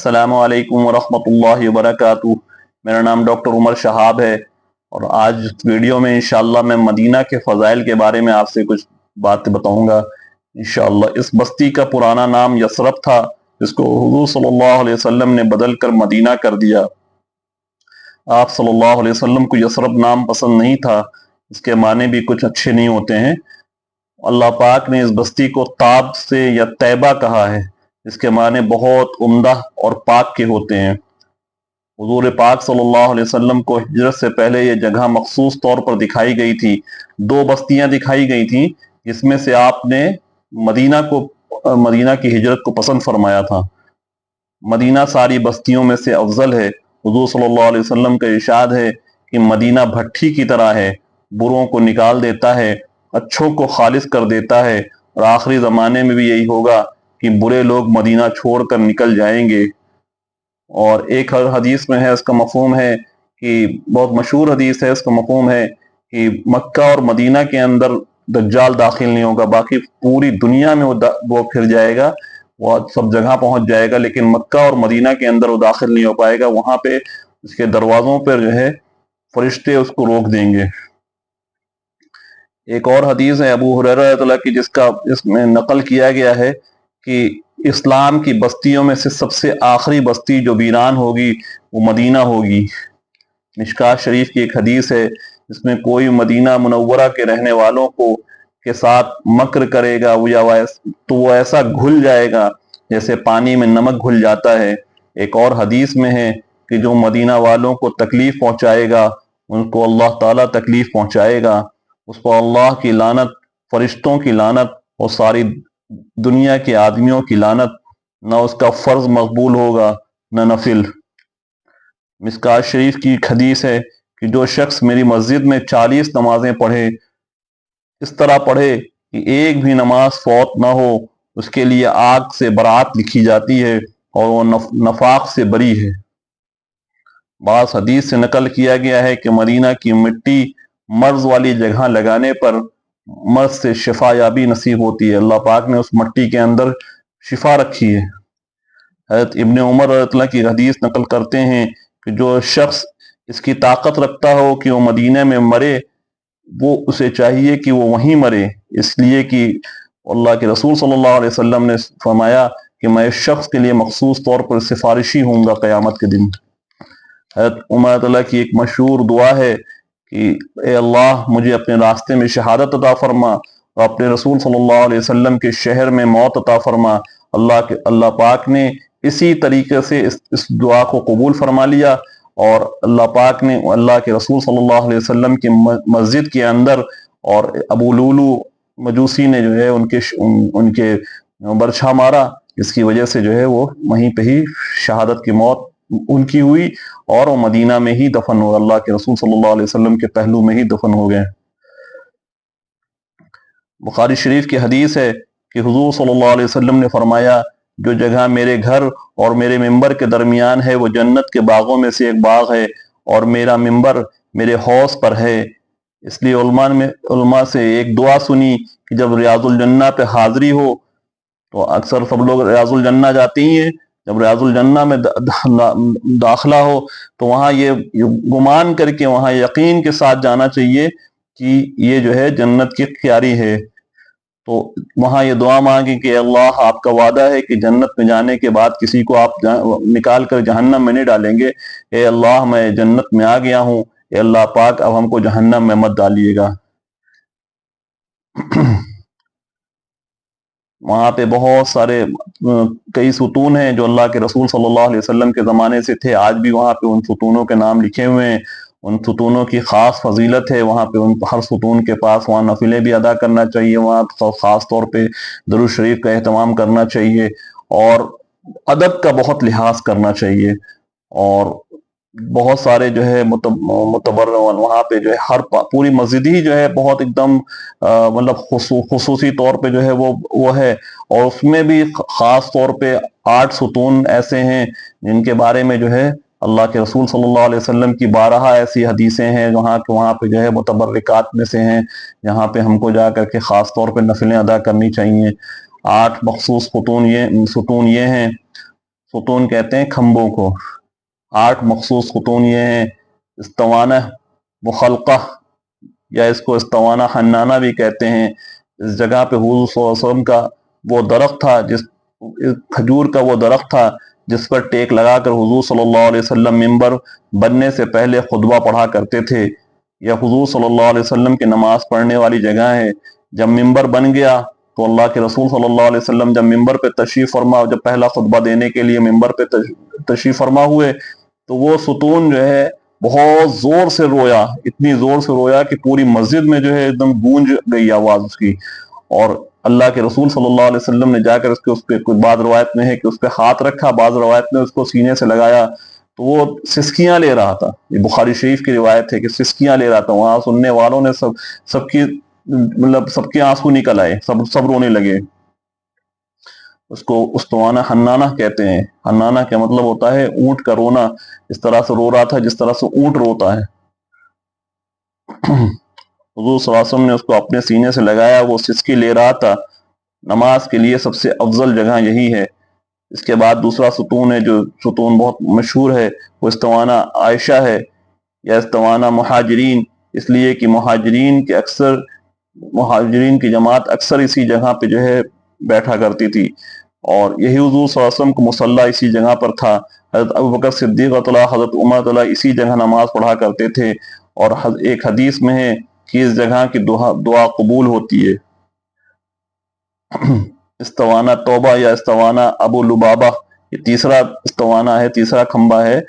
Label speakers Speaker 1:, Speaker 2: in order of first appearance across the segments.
Speaker 1: अस्सलामु अलैकुम वरहमतुल्लाहि वबरकातुहू। मेरा नाम डॉक्टर उमर शहाब है और आज वीडियो में इंशाअल्लाह मैं मदीना के फ़ज़ाइल के बारे में आपसे कुछ बातें बताऊंगा इंशाअल्लाह। इस बस्ती का पुराना नाम यसरब था, जिसको हुज़ूर सल्लल्लाहु अलैहि वसल्लम ने बदल कर मदीना कर दिया। आप सल्लल्लाहु अलैहि वसल्लम को यसरब नाम पसंद नहीं था, इसके माने भी कुछ अच्छे नहीं होते हैं। अल्लाह पाक ने इस बस्ती को ताब से या तैबा कहा है, इसके माने बहुत उम्दा और पाक के होते हैं। हुजूर पाक सल्लल्लाहु अलैहि वसल्लम को हिजरत से पहले ये जगह मखसूस तौर पर दिखाई गई थी। दो बस्तियां दिखाई गई थी, जिसमें से आपने मदीना की हिजरत को पसंद फरमाया था। मदीना सारी बस्तियों में से अफजल है। हुजूर सल्लल्लाहु अलैहि वसल्लम का इरशाद है कि मदीना भट्ठी की तरह है, बुरों को निकाल देता है, अच्छों को खालिस कर देता है, और आखिरी ज़माने में भी यही होगा कि बुरे लोग मदीना छोड़कर निकल जाएंगे। और एक हदीस में है, उसका मफहूम है कि बहुत मशहूर हदीस है, उसका मफहूम है कि मक्का और मदीना के अंदर दज्जाल दाखिल नहीं होगा, बाकी पूरी दुनिया में वो फिर जाएगा, वो सब जगह पहुंच जाएगा, लेकिन मक्का और मदीना के अंदर वो दाखिल नहीं हो पाएगा। वहां पे उसके दरवाजों पर जो है फरिश्ते उसको रोक देंगे। एक और हदीस है अबू हुरैरा रज़ियल्लाहु की, जिसका इसमें नकल किया गया है कि इस्लाम की बस्तियों में से सबसे आखिरी बस्ती जो वीरान होगी वो मदीना होगी। मिशकात शरीफ की एक हदीस है, जिसमें कोई मदीना मुनव्वरा के रहने वालों को के साथ मक्र करेगा तो वो ऐसा घुल जाएगा जैसे पानी में नमक घुल जाता है। एक और हदीस में है कि जो मदीना वालों को तकलीफ पहुंचाएगा उनको अल्लाह ताला तकलीफ पहुंचाएगा, उस पर अल्लाह की लानत, फरिश्तों की लानत और सारी दुनिया के आदमियों की लानत। न उसका फर्ज मकबूल होगा न नफिल। मिशकात शरीफ की एक हदीस है कि जो शख्स मेरी मस्जिद में 40 नमाजें पढ़े, इस तरह पढ़े कि एक भी नमाज फौत ना हो, उसके लिए आग से बरात लिखी जाती है और वो नफाक से बरी है। बास हदीस से नकल किया गया है कि मदीना की मिट्टी मर्ज वाली जगह लगाने पर मर्ज से शिफा याबी नसीब होती है। अल्लाह पाक ने उस मिट्टी के अंदर शिफा रखी है। हज़रत इब्ने उमर रज़ियल्लाहु की हदीस नकल करते हैं कि जो शख्स इसकी ताकत रखता हो कि वो मदीने में मरे, वो उसे चाहिए कि वो वहीं मरे, इसलिए कि अल्लाह के रसूल सल्लल्लाहु अलैहि वसल्लम ने फरमाया कि मैं इस शख्स के लिए मखसूस तौर पर सिफारिशी हूँगा क़यामत के दिन। हज़रत उमर रज़ियल्लाहु की एक मशहूर दुआ है कि ए अल्लाह, मुझे अपने रास्ते में शहादत अता फरमा और अपने रसूल सल्लल्लाहु अलैहि वसल्लम के शहर में मौत अता फरमा। अल्लाह पाक ने इसी तरीके से इस दुआ को कबूल फरमा लिया और अल्लाह पाक ने अल्लाह के रसूल सल्लल्लाहु अलैहि वसल्लम की मस्जिद के अंदर और अबू लूलू मजूसी ने जो है उनके बरछा मारा, इसकी वजह से जो है वो वहीं पे ही शहादत की मौत उनकी हुई और वो मदीना में ही दफन हो, अल्लाह के रसूल सल्लल्लाहु अलैहि वसल्लम के पहलू में ही दफन हो गए। बुखारी शरीफ की हदीस है कि हुजूर सल्लल्लाहु अलैहि वसल्लम ने फरमाया, जो जगह मेरे घर और मेरे मिंबर के दरमियान है वो जन्नत के बागों में से एक बाग है और मेरा मिंबर मेरे हौस पर है। इसलिए उलमा से एक दुआ सुनी कि जब रियाजुल जन्ना पे हाजिरी हो, तो अक्सर सब लोग रियाजुल जन्ना जाते ही हैं, जब रियाजुल जन्ना में दाखिला हो तो वहाँ ये गुमान करके, वहाँ यकीन के साथ जाना चाहिए कि ये जो है जन्नत की क्यारी है। तो वहाँ ये दुआ मांगी कि अल्लाह, आपका वादा है कि जन्नत में जाने के बाद किसी को आप निकाल कर जहन्नम में नहीं डालेंगे। ए अल्लाह, मैं जन्नत में आ गया हूँ, ए अल्लाह पाक अब हमको जहन्नम में मत डालिएगा। वहाँ पे बहुत सारे कई सुतून हैं जो अल्लाह के रसूल सल्लल्लाहु अलैहि वसल्लम के ज़माने से थे, आज भी वहाँ पे उन सुतूनों के नाम लिखे हुए हैं। उन सुतूनों की ख़ास फजीलत है, वहाँ पे उन हर सुतून के पास वहाँ नफिले भी अदा करना चाहिए, वहाँ ख़ास तौर पे दुरूद शरीफ का एहतमाम करना चाहिए और अदब का बहुत लिहाज करना चाहिए। और बहुत सारे जो है मुतबर वहाँ पे जो है हर पूरी मस्जिद ही जो है बहुत एकदम मतलब खुसूसी तौर पे जो है वो है, और उसमें भी ख़ास तौर पे 8 सुतून ऐसे हैं जिनके बारे में जो है अल्लाह के रसूल सल्लल्लाहु अलैहि वसल्लम की 12 ऐसी हदीसें हैं वहाँ पे जो है मुतबर्रिकात में से हैं, जहाँ पे हमको जा करके ख़ास तौर पे नफिलें अदा करनी चाहिए। 8 मखसूस सुतून ये हैं। ستون कहते हैं खम्बों को। 8 मखसूस स्तून ये हैं। इस्तवाना मुखल्का या इसको इस्तवाना हन्नाना भी कहते हैं। इस जगह पे हुजूर सल्लल्लाहु अलैहि वसल्लम का वो दरख्त था, जिस खजूर का वो दरख्त था जिस पर टेक लगाकर हुजूर सल्लल्लाहु अलैहि वसल्लम मिंबर बनने से पहले खुतबा पढ़ा करते थे। यह हुजूर सल्लल्लाहु अलैहि वसल्लम की नमाज पढ़ने वाली जगह है। जब मिंबर बन गया तो अल्लाह के रसूल सल्लल्लाहु अलैहि वसल्लम जब मिंबर पे तशरीफ फरमा, जब पहला खुतबा देने के लिए मिंबर पे तशरीफ फरमा हुए, तो वो सुतून जो है बहुत जोर से रोया, इतनी जोर से रोया कि पूरी मस्जिद में जो है एकदम गूंज गई आवाज उसकी। और अल्लाह के रसूल सल्लल्लाहु अलैहि वसल्लम ने जाकर उसके उस पर, कुछ बाद रवायत में है कि उस पर हाथ रखा, बाद रवायत में उसको सीने से लगाया, तो वो सिसकियां ले रहा था। ये बुखारी शरीफ की रिवायत है कि सिसकियां ले रहा था। वहां सुनने वालों ने सबकी मतलब सबके आंसू निकल आए, सब रोने लगे। उसको उस्तवाना हन्नाना कहते हैं। हन्नाना का मतलब होता है ऊंट का रोना। इस तरह से रो रहा था जिस तरह से ऊंट रोता है। हुजूर सल्लल्लाहु अलैहि वसल्लम ने उसको अपने सीने से लगाया, वो सिसकी ले रहा था। नमाज के लिए सबसे अफजल जगह यही है। इसके बाद दूसरा सुतून है, जो सुतून बहुत मशहूर है, वो इस्तवाना आयशा है या इस्तवाना मुहाजिरीन, इसलिए कि मुहाजिरीन की जमात अक्सर इसी जगह पे जो है बैठा करती थी। और यही हुजूर सल्लल्लाहु अलैहि वसल्लम का मुसल्ला इसी जगह पर था। हज़रत अबू बकर सिद्दीक़ रज़ियल्लाहु, हज़रत उमर रज़ियल्लाहु इसी जगह नमाज पढ़ा करते थे। और एक हदीस में है कि इस जगह की दुआ कबूल होती है। इस्तवाना तौबा या इस्तवाना अबू लुबाबा, ये तीसरा इस्तवाना है, तीसरा खंबा है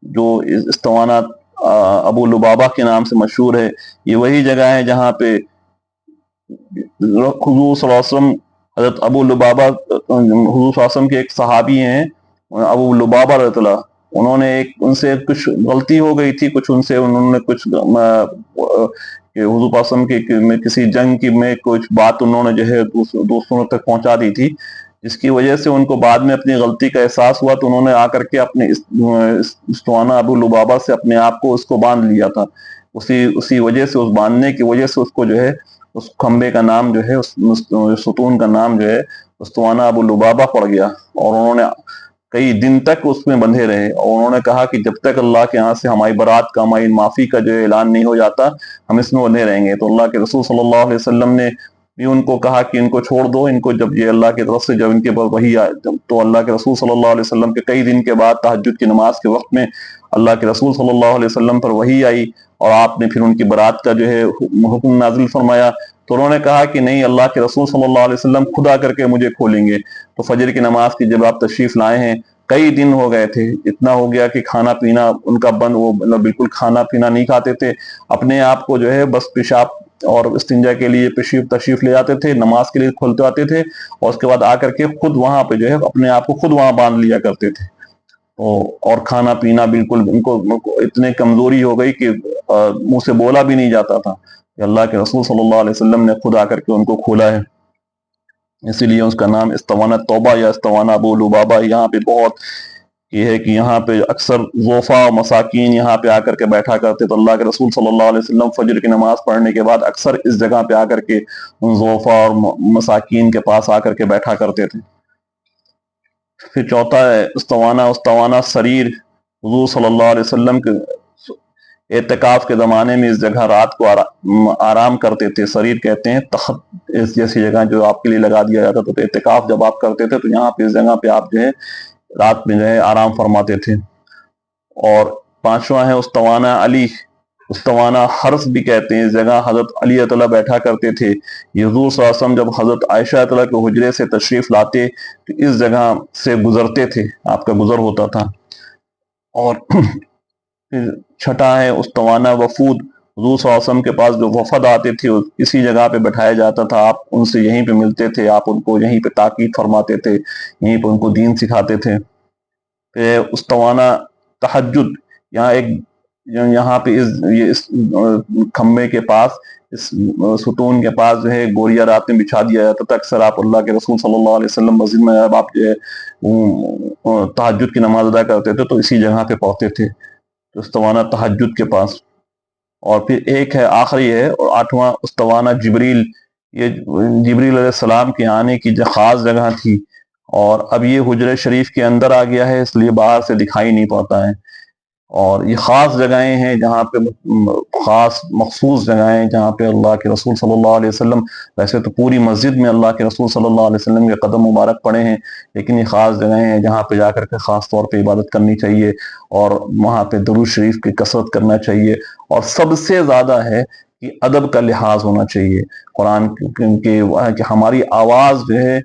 Speaker 1: जो इस्तवाना अबू लुबाबा के नाम से मशहूर है। ये वही जगह है जहाँ पे हुजूर सल्लल्लाहु अलैहि वसल्लम, हज़रत अबू लुबाबा हुजूर सल्लल्लाहु अलैहि वसल्लम के एक सहाबी हैं अबू लुबाबा रज़ियल्लाहु, उन्होंने उनसे कुछ गलती हो गई थी, उन्होंने कुछ हुजूर पासम के में किसी जंग की में कुछ बात उन्होंने जो है दोस्तों तक पहुंचा दी थी, जिसकी वजह से उनको बाद में अपनी गलती का एहसास हुआ, तो उन्होंने आकर के अपने इस्तवाना अबू लुबाबा से अपने आप को उसको बांध लिया था। उसी वजह से, उस बांधने की वजह से उसको जो है उस खंबे का नाम जो है, उस सुतून का नाम जो है इस्तवाना अबू लुबाबा पड़ गया। और उन्होंने कई दिन तक उसमें बंधे रहे और उन्होंने कहा कि जब तक अल्लाह के यहाँ से हमारी बरात का, हमारी माफी का जो ऐलान नहीं हो जाता, हम इसमें बंधे रहेंगे। तो अल्लाह के रसूल सल्लल्लाहु अलैहि वसल्लम ने भी उनको कहा कि इनको छोड़ दो, इनको जब ये अल्लाह की तरफ से जब इनके पर वही आए, तो अल्लाह के रसूल सल्लल्लाहु अलैहि वसल्लम के कई दिन के बाद तहज्जुद की नमाज के वक्त में अल्लाह के रसूल सल्लल्लाहु अलैहि वसल्लम पर वही आई और आपने फिर उनकी बरात का जो है हुक्म नाजिल फरमाया। तो उन्होंने कहा कि नहीं, अल्लाह के रसूल सल्लल्लाहु अलैहि वसल्लम खुद आकर के मुझे खोलेंगे। तो फजर की नमाज की जब आप तशरीफ लाए हैं, कई दिन हो गए थे, इतना हो गया कि खाना पीना उनका बंद, वो मतलब बिल्कुल खाना पीना नहीं खाते थे, अपने आप को जो है बस पेशाब और इस्तिंजा के लिए तशरीफ ले जाते थे, नमाज के लिए खोलते आते थे और उसके बाद आकर के खुद वहां पे जो है अपने आप को खुद वहां बांध लिया करते थे। और खाना पीना बिल्कुल उनको इतने कमजोरी हो गई कि मुंह से बोला भी नहीं जाता था। अल्लाह के रसूल सल्लल्लाहु अलैहि वसल्लम ने खुद आकर के उनको खोला है, इसीलिए उसका नाम इस्तवाना तौबा या इस्तवाना अबू लुबाबा। यहाँ पे बहुत ये है कि यहाँ पे अक्सर ज़ोफ़ा और मसाकीन यहाँ पे आकर के बैठा करते। तो अल्लाह के रसूल सल्लल्लाहु अलैहि वसल्लम फजर की नमाज पढ़ने के बाद अक्सर इस जगह पे आकर के उन ज़ोफ़ा और मसाकीन के पास आकर के बैठा करते थे। फिर चौथा है उस्तवाना सरीर। हुजूर सल्लल्लाहु अलैहि वसल्लम के एतकाफ के ज़माने में इस जगह रात को आराम करते थे। सरीर कहते हैं तख्त जैसी जगह जो आपके लिए लगा दिया जाता था। तो एतकाफ जब आप करते थे तो यहाँ पे इस जगह पे आप जो है रात में जो है आराम फरमाते थे। और पांचवा है उस्तवाना अली। उस्तवाना हर्स भी कहते हैं। इस जगह हजरत अली अतला बैठा करते थे। हुजूर सल्लल्लाहु अलैहि वसल्लम जब हजरत आयशा अतला के हुजरे से तशरीफ लाते तो इस जगह से गुजरते थे, आपका गुजर होता था। और फिर छठा है उस्तवाना वफूद। हुजूर सल्लल्लाहु अलैहि वसल्लम के पास जो वफद आते थे इसी जगह पे बैठाया जाता था, आप उनसे यहीं पे मिलते थे, आप उनको यहीं पे ताकीद फरमाते थे, यहीं पे उनको दीन सिखाते थे। फिर उस्तवाना तहज्जुद। यहाँ पे इस खम्बे के पास, इस सुतून के पास जो है गोरिया रात में बिछा दिया जाता था। अक्सर आप अल्लाह के रसूल सल्लल्लाहु अलैहि वसल्लम मस्जिद में जब आप जो है तहज्जुद की नमाज अदा करते थे तो इसी जगह पे पढ़ते थे, तो उस्तवाना तहज्जुद के पास। और फिर एक है आखिरी है और आठवां उस्तवाना जिब्रील। ये जिब्रील अलैहिस्सलाम के आने की जो खास जगह थी اور اب یہ حجرہ شریف کے اندر آ گیا ہے، اس لیے باہر سے دکھائی نہیں پاتا ہے۔ اور یہ خاص جگہیں ہیں جہاں پہ خاص مخصوص جگہیں ہیں جہاں پہ اللہ کے رسول صلی اللہ علیہ وسلم، ویسے تو پوری مسجد میں اللہ کے رسول صلی اللہ علیہ وسلم کے قدم مبارک پڑے ہیں، لیکن یہ خاص جگہیں ہیں جہاں پہ جا کر کے خاص طور پہ عبادت کرنی چاہیے، اور وہاں پہ درود شریف کی کثرت کرنا چاہیے، اور سب سے زیادہ ہے کہ ادب کا لحاظ ہونا چاہیے قرآن کہ ہماری آواز جو ہے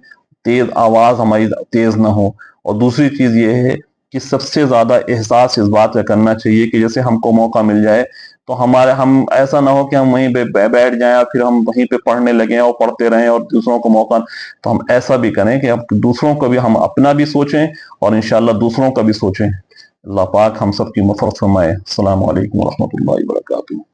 Speaker 1: تیز، آواز ہماری تیز نہ ہو، اور دوسری چیز یہ ہے کہ سب سے زیادہ احساس اس بات کا کرنا چاہیے کہ جیسے ہم کو موقع مل جائے تو ہم ایسا نہ ہو کہ ہم وہیں پہ بیٹھ جائیں اور پھر ہم وہیں پہ پڑھنے لگیں اور پڑھتے رہیں اور دوسروں کو موقع، تو ہم ایسا بھی کریں کہ دوسروں کو بھی، ہم اپنا بھی سوچیں اور انشاءاللہ دوسروں کا بھی سوچیں۔ اللہ پاک ہم سب کی مغفرت فرمائے۔ السلام علیکم ورحمۃ اللہ وبرکاتہ۔